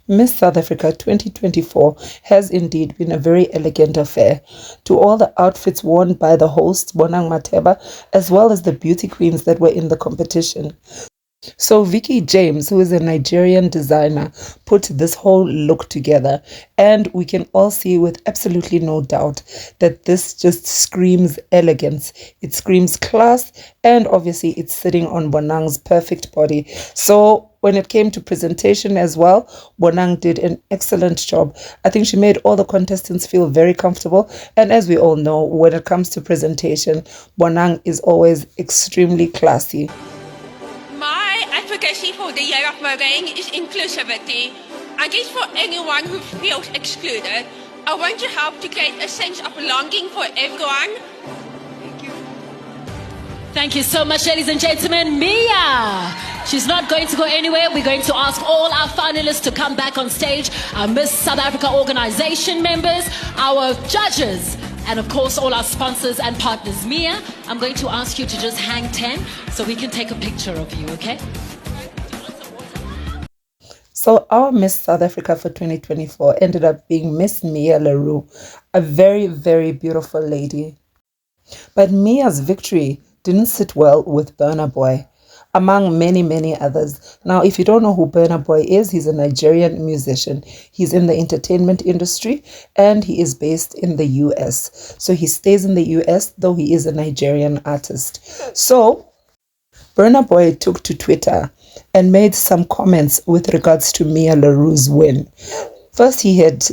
Miss South Africa 2024 has indeed been a very elegant affair. To all the outfits worn by the host, Bonang Mateba, as well as the beauty queens that were in the competition. So Vicky James, who is a Nigerian designer, put this whole look together, and we can all see with absolutely no doubt that this just screams elegance. It screams class, and obviously it's sitting on Bonang's perfect body. So when it came to presentation as well, Bonang did an excellent job. I think she made all the contestants feel very comfortable, and as we all know, when it comes to presentation, Bonang is always extremely classy. My advocacy for the year of Marine is inclusivity. And it's for anyone who feels excluded. I want to help to create a sense of belonging for everyone. Thank you. Thank you so much, ladies and gentlemen. Mia! She's not going to go anywhere. We're going to ask all our finalists to come back on stage, our Miss South Africa organization members, our judges, and of course all our sponsors and partners. Mia, I'm going to ask you to just hang 10 so we can take a picture of you, okay? So our Miss South Africa for 2024 ended up being Miss Mia LeRoux, a very, very beautiful lady. But Mia's victory didn't sit well with Burna Boy, among many, many others. Now, if you don't know who Burna Boy is, he's a Nigerian musician. He's in the entertainment industry and he is based in the US. So he stays in the US, though he is a Nigerian artist. So Burna Boy took to Twitter and made some comments with regards to Mia LeRoux's win. First, he had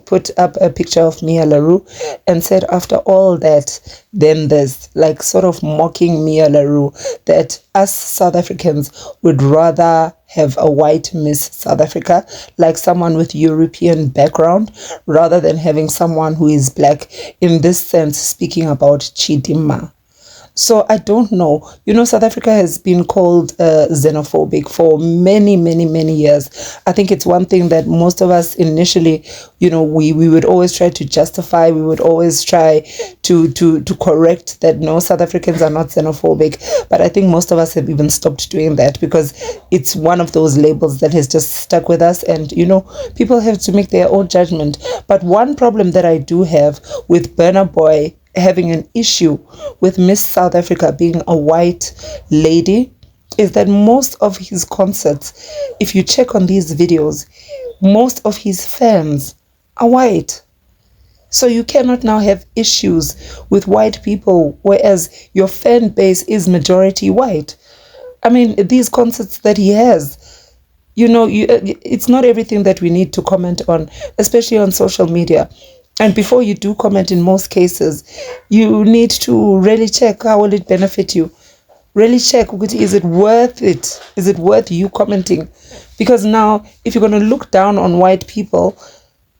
put up a picture of Mia LeRoux and said, after all that, then there's sort of mocking Mia LeRoux that us South Africans would rather have a white Miss South Africa, like someone with European background, rather than having someone who is black, in this sense, speaking about Chidima. So I don't know. South Africa has been called xenophobic for many, many, many years. I think it's one thing that most of us initially, we would always try to justify. We would always try to correct that no, South Africans are not xenophobic. But I think most of us have even stopped doing that because it's one of those labels that has just stuck with us. And, people have to make their own judgment. But one problem that I do have with Burna Boy having an issue with Miss South Africa being a white lady is that most of his concerts, if you check on these videos, most of his fans are white. So you cannot now have issues with white people, whereas your fan base is majority white. I mean, these concerts that he has, it's not everything that we need to comment on, especially on social media. And before you do comment, in most cases, you need to really check how will it benefit you. Really check, is it worth it? Is it worth you commenting? Because now, if you're going to look down on white people,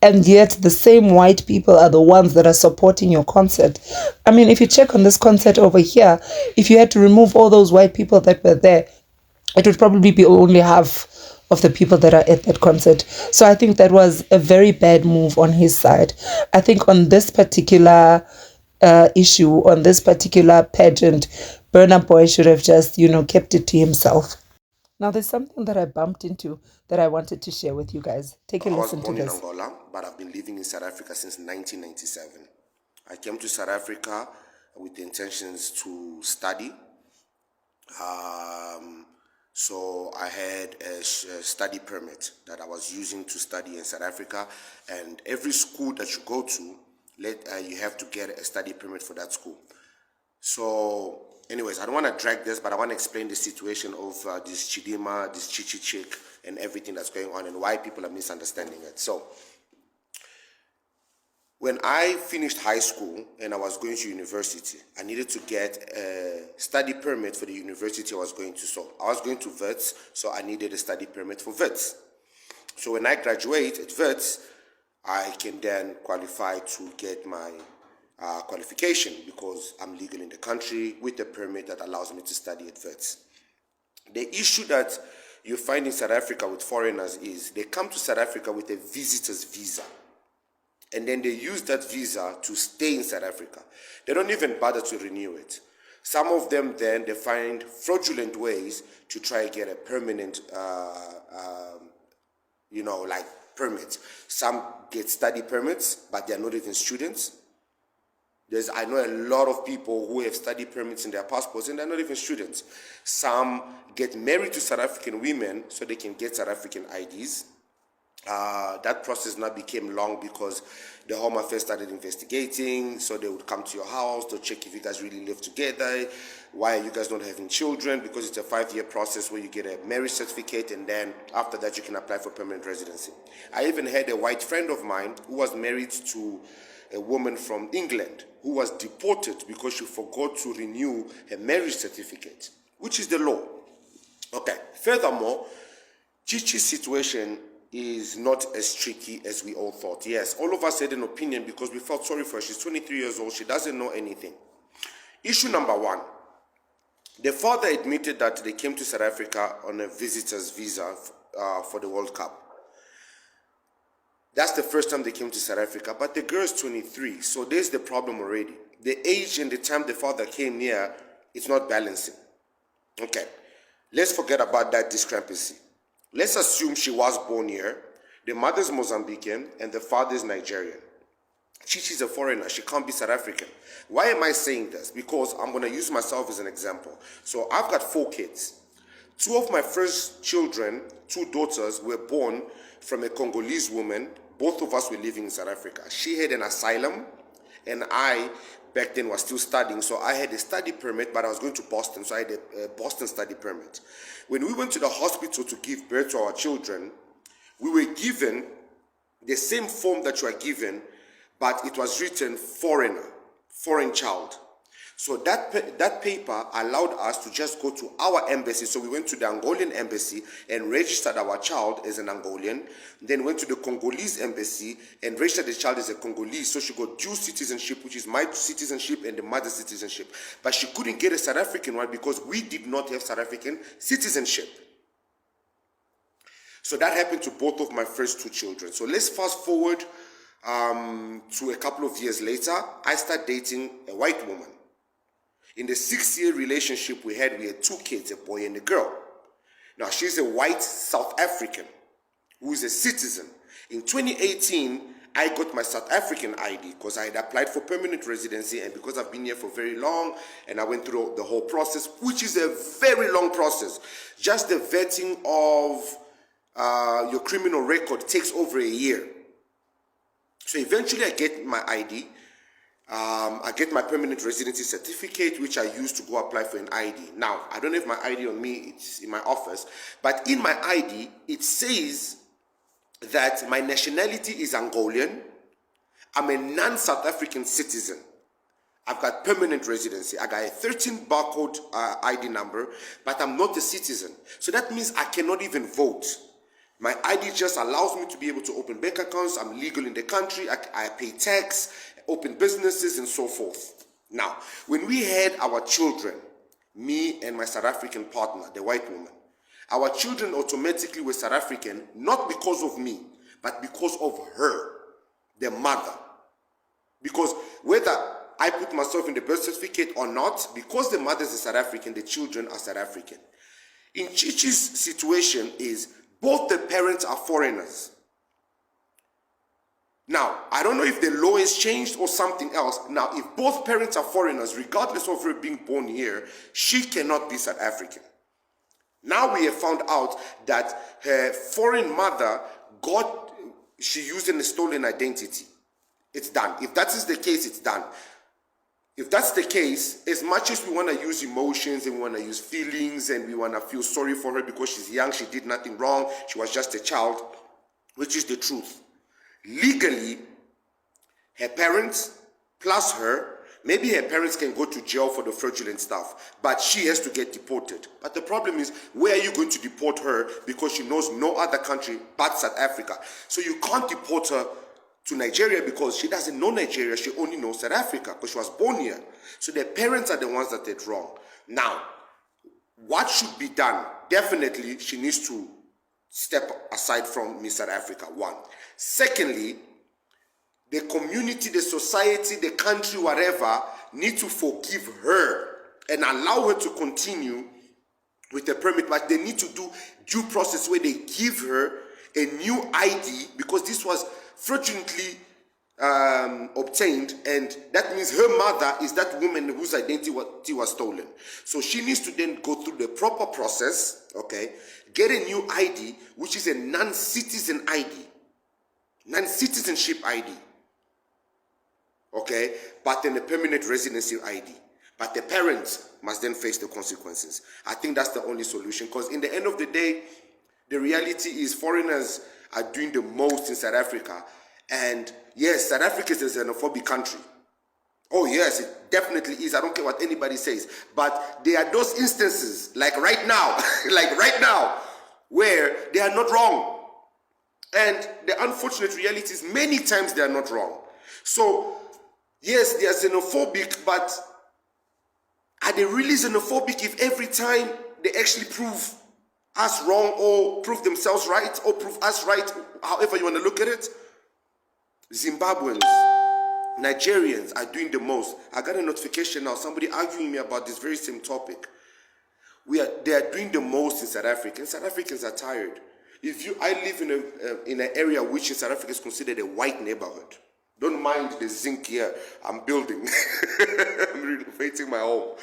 and yet the same white people are the ones that are supporting your concert. I mean, if you check on this concert over here, if you had to remove all those white people that were there, it would probably be only half of the people that are at that concert. So I think that was a very bad move on his side. I think on this particular issue, on this particular pageant, Burna Boy should have just, kept it to himself. Now, there's something that I bumped into that I wanted to share with you guys. Take a listen to this. I was born in Angola, but I've been living in South Africa since 1997. I came to South Africa with the intentions to study. So I had a study permit that I was using to study in South Africa, and every school that you go to, you have to get a study permit for that school. So anyways, I don't want to drag this, but I want to explain the situation of this Chidima, this Chichi chick, and everything that's going on and why people are misunderstanding it. So when I finished high school and I was going to university, I needed to get a study permit for the university I was going to. So I was going to Wits, so I needed a study permit for Wits. So when I graduate at Wits, I can then qualify to get my qualification because I'm legal in the country with a permit that allows me to study at Wits. The issue that you find in South Africa with foreigners is they come to South Africa with a visitor's visa. And then they use that visa to stay in South Africa. They don't even bother to renew it. Some of them then, they find fraudulent ways to try and get a permanent, permit. Some get study permits, but they're not even students. I know a lot of people who have study permits in their passports and they're not even students. Some get married to South African women so they can get South African IDs. That process now became long because the Home Affairs started investigating, so they would come to your house to check if you guys really live together. Why are you guys not having children? Because it's a 5-year process where you get a marriage certificate, and then after that you can apply for permanent residency. I even had a white friend of mine who was married to a woman from England who was deported because she forgot to renew her marriage certificate, which is the law. Okay, furthermore, Chichi's situation is not as tricky as we all thought. Yes, all of us had an opinion because we felt sorry for her. She's 23 years old. She doesn't know anything. Issue number one, the father admitted that they came to South Africa on a visitor's visa for the World Cup. That's the first time they came to South Africa, but the girl is 23, so there's the problem already. The age and the time the father came here, it's not balancing. Okay, let's forget about that discrepancy. Let's assume she was born here, the mother's Mozambican, and the father is Nigerian. She's a foreigner, she can't be South African. Why am I saying this? Because I'm going to use myself as an example. So I've got 4 kids. 2 of my first children, 2 daughters, were born from a Congolese woman. Both of us were living in South Africa. She had an asylum, and I, back then, was still studying. So I had a study permit, but I was going to Boston, so I had a Boston study permit. When we went to the hospital to give birth to our children, we were given the same form that you are given, but it was written foreigner, foreign child. So that paper allowed us to just go to our embassy. So we went to the Angolan embassy and registered our child as an Angolan. Then went to the Congolese embassy and registered the child as a Congolese. So she got dual citizenship, which is my citizenship and the mother's citizenship. But she couldn't get a South African one because we did not have South African citizenship. So that happened to both of my first 2 children. So let's fast forward to a couple of years later. I started dating a white woman. In the 6-year relationship we had 2 kids, a boy and a girl. Now, she's a white South African who is a citizen. In 2018, I got my South African ID because I had applied for permanent residency, and because I've been here for very long and I went through the whole process, which is a very long process. Just the vetting of your criminal record takes over a year. So eventually I get my ID. I get my permanent residency certificate, which I use to go apply for an ID. Now, I don't have my ID on me, it's in my office, but in my ID, it says that my nationality is Angolan. I'm a non-South African citizen. I've got permanent residency. I got a 13 barcode ID number, but I'm not a citizen. So that means I cannot even vote. My ID just allows me to be able to open bank accounts. I'm legal in the country. I pay tax, open businesses, and so forth. Now, when we had our children, me and my South African partner, the white woman, our children automatically were South African, not because of me, but because of her, the mother. Because whether I put myself in the birth certificate or not, because the mother is South African, the children are South African. In Chichi's situation is both the parents are foreigners. Now, I don't know if the law has changed or something else. Now, if both parents are foreigners, regardless of her being born here, she cannot be South African. Now we have found out that her foreign mother she used a stolen identity. It's done. If that is the case, it's done. If that's the case, as much as we want to use emotions and we want to use feelings and we want to feel sorry for her because she's young, she did nothing wrong, she was just a child, which is the truth. Legally, her parents plus her, maybe her parents can go to jail for the fraudulent stuff, but she has to get deported. But the problem is, where are you going to deport her because she knows no other country but South Africa? So you can't deport her to Nigeria because she doesn't know Nigeria, she only knows South Africa because she was born here. So the parents are the ones that did wrong. Now, what should be done? Definitely, she needs to step aside from Miss South Africa, 1. Secondly, the community, the society, the country, whatever, need to forgive her and allow her to continue with the permit, but they need to do due process where they give her a new ID, because this was fraudulently obtained, and that means her mother is that woman whose identity was stolen. So she needs to then go through the proper process, okay, get a new ID, which is a non-citizen ID, non-citizenship ID, okay, but then a permanent residency ID. But the parents must then face the consequences. I think that's the only solution, because in the end of the day, the reality is foreigners are doing the most in South Africa. And yes, South Africa is a xenophobic country. Oh yes, it definitely is. I don't care what anybody says. But there are those instances, like right now, where they are not wrong. And the unfortunate reality is many times they are not wrong. So yes, they are xenophobic, but are they really xenophobic if every time they actually prove us wrong, or prove themselves right, or prove us right, however you want to look at it? Zimbabweans, Nigerians are doing the most. I got a notification now, somebody arguing me about this very same topic. They are doing the most in South Africa, and South Africans are tired. I live in an area which in South Africa is considered a white neighborhood. Don't mind the zinc here I'm building. I'm renovating my home.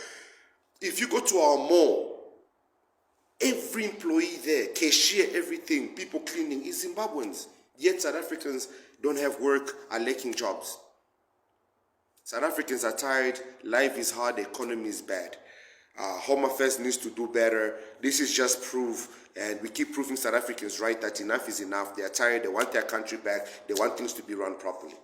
If you go to our mall, every employee there, cashier, everything, people cleaning, is Zimbabweans. Yet South Africans don't have work, are lacking jobs. South Africans are tired, life is hard, the economy is bad. Home Affairs needs to do better. This is just proof, and we keep proving South Africans right that enough is enough. They are tired, they want their country back, they want things to be run properly.